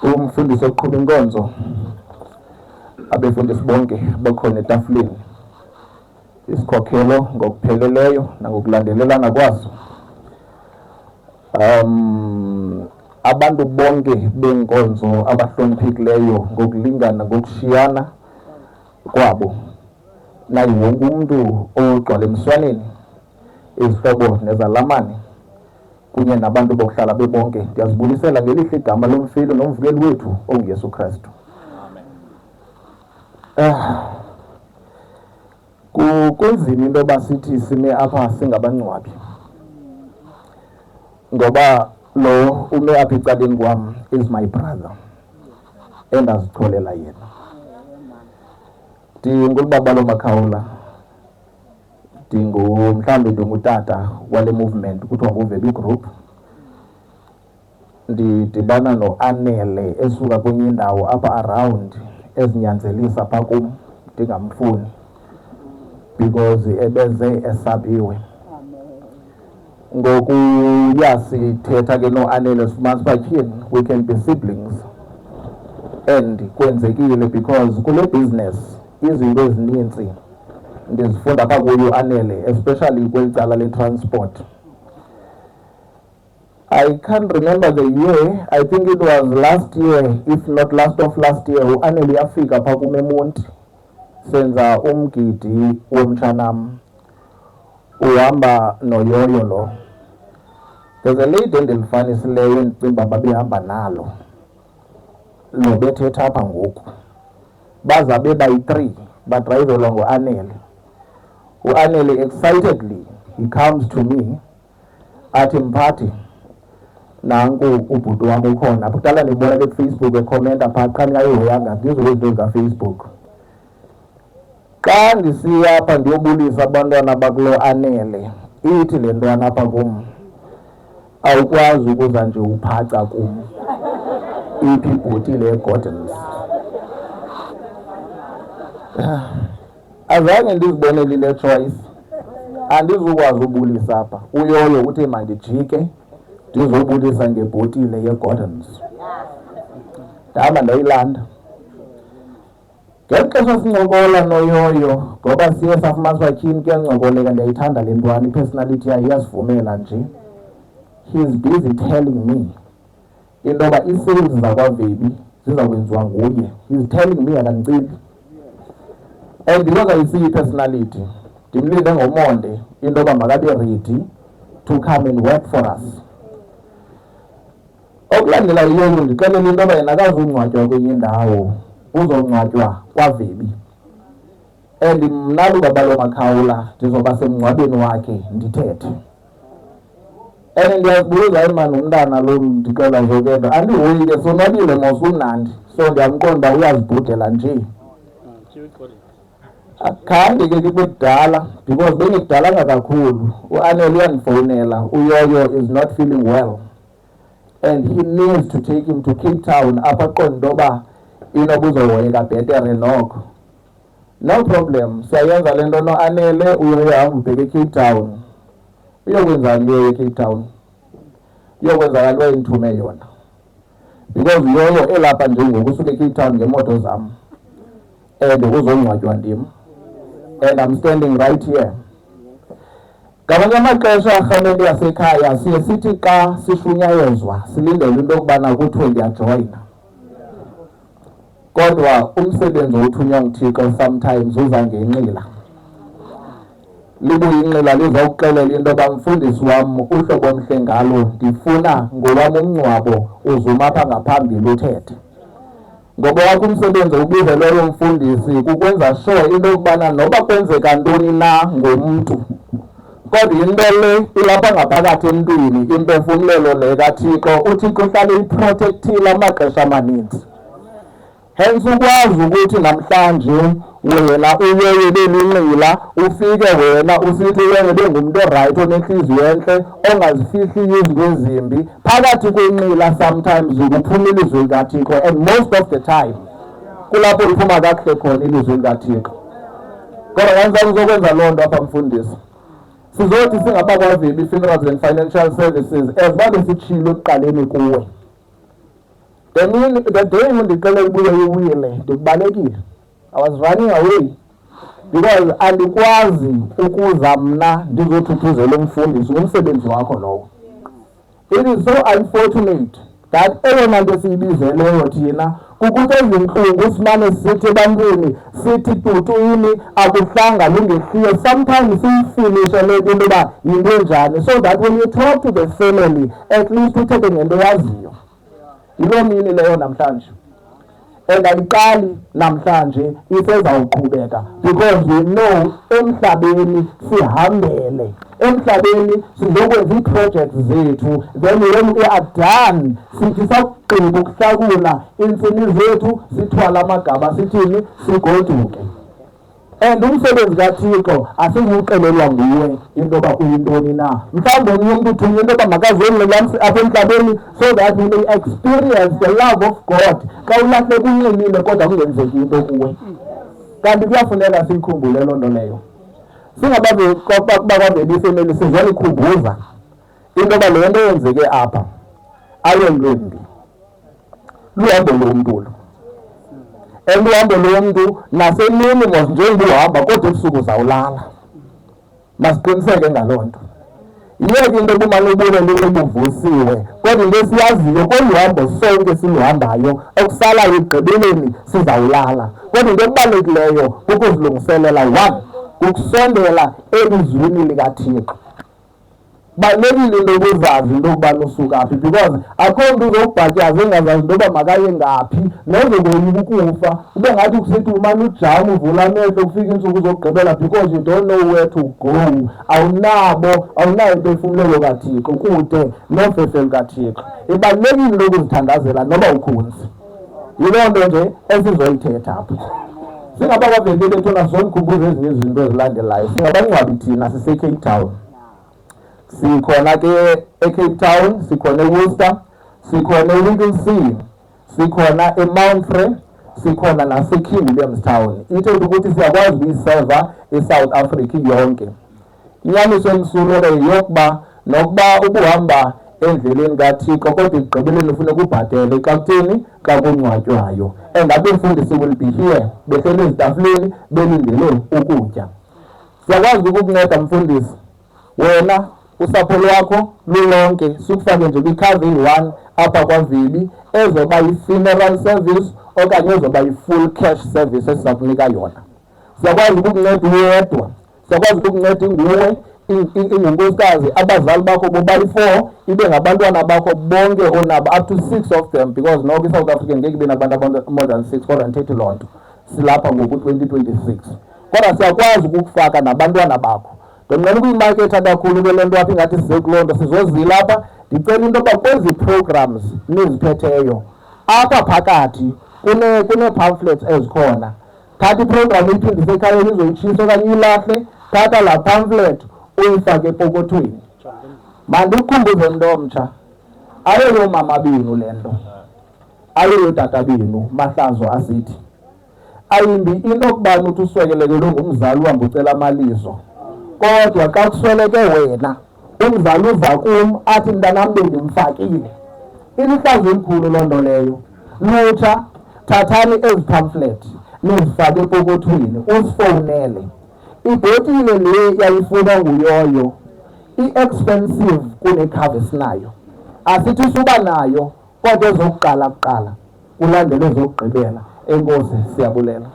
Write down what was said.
Umfundisi oqhuba inkonzo, abefundisi bonke bakhona etafuleni, isikhokhelo ngokupheleleyo nangokulandelelana kwaso. Abantu bonke benkonzo abahloniphekileyo ngokulingana ngokushiyana kwabo, naye wonke umuntu ogcwala emswaneni, izihlobo nezalamane kunye nabantu bokuhlala bebonke, ndiyazibulisela ngelihle igama lomfilo nomvukeli wethu onguYesu Kristu. Kunzima into yoba sithi sime apha singabangcwabi, ngoba lo ume apha ecaleni kwam is my brother endazicholela yena. Ndingulubaba loMakhawula, mhlawumbi ndingutata wale movement kuthiwa nguVebi Group. Ndidibana noAnele esuka kwenye indawo apha around ezinyanzelisa phaa kum ndingamfuni because ebeze esabiwe. Ngoku sithetha ke noAnele sifumanisa uba tyhini we can be siblings, and kwenzekile because kule business izinto ezininzi ndizifunda apha kuyo Anele, especially kweli cala le-transport. I can't remember the year, I think it was last year, if not last year, uAnele yafika phaa kum eMonti senza umgidi womtshanam, uhamba noYoyo lo. There's a lady endilifanisileyo endicinga uba babehamba nalo nobethetha apha ngoku, baza bebayi-3 badrayivelwa nguAnele. uAnele excitedly he comes to me athi, mphathi nanku ubhuti wam ukhona apho. Kuqala ndibona ke kuFacebook ekhomenta phaa, qha ndingayihoyanga ndizo izinto zikaFacebook. Xa ndisiya apha ndiyobulisa abantwana bakulo Anele, ithi le ntwana apha kum, awukwazi ukuza nje uphaca kum, iphi ibhuti le Gordons. Azange ndizibonele le choice, andizukwazi ubulisa apha. uYoyo uthi mandijike ndizobulisa ngebhotile yeGordons, ndahamba ndayilanda. Ngeli xesha sincokola noYoyo, ngoba siye safumanisa uba tyhini kuyancokoleka, ndiyayithanda le ntwana, ipersonality yayo iyasivumela nje. He's busy telling me into yoba ii-sales zakwaVebi ziza kwenziwa nguye. He's telling me akanciphi. And because ayisiyi i-personality, ndimlinde ngomonde into yoba makabe ready to come and work for us. Okulandela yiyo ndixelela into yoba yena akazungcwatywa kwenye indawo, uzongcwatywa kwaVebi. And mna lubaba loMakhawula ndizoba semngcwabeni wakhe ndithethe. And ndiyazibuza imani umntana lo ndixela zokento, andihoyi ke sonwabile mos umnandi, so ndiyamqonda uba uyazibhudela nje. Khange ke kube kudala because bengikudalanga kakhulu. uAnele uyandifowunela, uYoyo is not feeling well and he needs to take him to Cape Town apha aqonda into yoba inobuzohoyeka bhetere noko. No problem, siyayenza le nto noAnele. uYoyo hamba ubheke eCape Town. Uyokwenzani uYoyo eCape Town? Uyokwenzakala uba indithume yona because uYoyo elapha nje ngoku usuke eCape Town ngemoto zam and uzongcwatywa ndim, and I'm standing right here. Ngamanye amaxesha arhamente yasekhaya siye sithi xa sishunyayezwa silindele into yokubana kuthiwe ndiyajoyina, kodwa umsebenzi othunywa nguThixo sometimes uza ngenqila. Libuye inqila lizawukuxelela into yoba mfundisi wam, uhlobo omhle ngalo ndifuna ngowam umngcwabo uzuma apha ngaphambili uthethe. Ngoba wakho umsebenzi ubizelweyo mfundisi kukwenza sure into yokubana noba kwenzeka ntoni na ngomntu, kodwa into le ilapha ngaphakathi emntwini, imphefumlelo le kaThixo, uThixo uhlale iprotectile amaxesha amaninzi. Hence ukwazi ukuthi namhlanje wena uYoyo belinqila, ufike wena usithi wena bengumuntu orayithi onenhliziyo entle ongazifihliyo izinto ezimbi, phakathi kwenqila sometimes kuphuma ilizwi likaThixo, and most of the time kulapho liphuma kakuhle khona ilizwi likaThixo. Kodwa kanzani uzokwenza loo nto apha mfundisi. Sizothi singabakwaVebi Funerals and Financial Services as babe sitshilo ekuqaleni kuwe, The day ndicela ubuye iwile ndikubalekile. I was running away because andikwazi ukuza mna ndizothuthuzela umfundisi umsebenzi wakho lowo. It is so unfortunate that eyona nto siyibizeleyo thina kukuthi ezintlungu simane sithi ebantwini sithi tutuyini akuhlanga lungehlile. Sometimes siyifinishe le nto yoba yinto enjani so that when you talk to the family at least uthethe ngento yaziyo. Yiloo mini leyo namhlanje. And ayiqali namhlanje isezawuqhubeka because we know emhlabeni sihambele. Emhlabeni sizokwenza ii-projects zethu then when we are done sithi sakugqiba ukuhlakula iintsini zethu sithwala amagaba sithini sigoduke. And umsebenzi kaThixo asizuxelelwa nguwe into yoba uyintoni na. Mhlawumbi omnye umntu uthunywe into yoba makazenzele apha emhlabeni so that we may experience the love of God. Xa ulahleka unximile kodwa kungenzeki into kuwe. Kanti kuyafuneka siyikhumbule loo nto leyo. SingabakwaVeli ifemeli sizolikhumbuza into yoba le nto yenzeke apha ayonto luhambo lomntu lo. And uhambo lomntu nasemini mos njengoba uhamba kodwa ebusuku uzawulala. Masiqiniseke ngaloo nto. Yiyeke into yoba umane ubule lubuvusiwe kodwa into esiyaziyo kolu hambo sonke siluhambayo okusalayo ekugqibeleni sizawulala. Kodwa into ebalulekileyo kukuzilungiselela one kukusondela elizwini likaThixo. Balekile into yokuzazi into yokubana usuka phi because akho mntu uzokubhatyaza engazazi into yoba makaye ngaphi nezokoyika ukufa ube ngathi kusithi umane ujama uvula amehlo kufika iintsuku zokugqibela because you don't know where to go. Awunayo into efumlelo kaThixo kude nofefe lukaThixo. Ibalulekile into yokuzithandazela noba ukhunzi. Yiloo nto nje esizoyithetha apho. SingabakwaVeli bethu nasomkhumbuza ezinye izinto ezilandelayo. Singabangcwabi thina sise-Cape Town. Sikhona ke eCape Town, sikhona eWorcester, sikhona eLincoln, sikhona eMount Frere, sikhona naseKing Williamstown. Ithetha ukuthi siyakwazi ukuyiseva eSouth Africa yonke. Inyaniso emsulwa yokuba nokuba ubuhamba endleleni kaThixo kodwa ekugqibeleni ufuneka ubhatele xa kutheni xa kungcwatywayo. And abefundisi will be here behleli ezitafuleni belindele ukutya. Siyakwazi ukukunceda mfundisi wena usapho lwakho lulonke sikufake nje kwikhava eyi-1 apha kwaVeli ezoba yi-funeral service okanye ezoba yi-full cash service esiza kunika yona. Siyakwazi ukukunceda uyedwa, siyakwazi ukukunceda inguwe ingunkosikazi abazali bakho bobayi-4 ibe ngabantwana bakho bonke onabo up to 6 of them because noko i-South Africa ngeke ibe nabantu more than 6 kodwa ndithethi loo nto silapha ngoku-2026 kodwa siyakwazi ukukufaka nabantwana bakho. Ndinqena ukuyimaketha kakhulu kule nto apha ingathi size kuloo nto sizozila apha. Ndicela into yoba kwezi programs niziphetheyo apha phakathi kunee-pamphlets ezikhona. Thatha iprogram iyiphindise ekhayeni izoyitshisa okanye uyilahle, thatha laa pamphlet uyifake epokothweni. Mandikukhumbuze mntu omtsha, ayoyomama benu le nto, ayoyotata benu mahlazo asithi. Ayimbi into yokubana uthi uswelekelwe ngumzali uhambe ucela amalizo. Kodwa xa kusweleke wena umzali uza kum athi mntanam bendimfakile. Ilihlazo elikhulu loo nto leyo. Lutsha, thathani ezi pamphlet nizifake epokothweni usifowunele. Ibhotile le yayifuna nguyoyo i-expensive kunekhava esinayo. Asithi suba nayo kodwa ezokuqala kulandele ezokugqibela. Enkosi, siyabulela.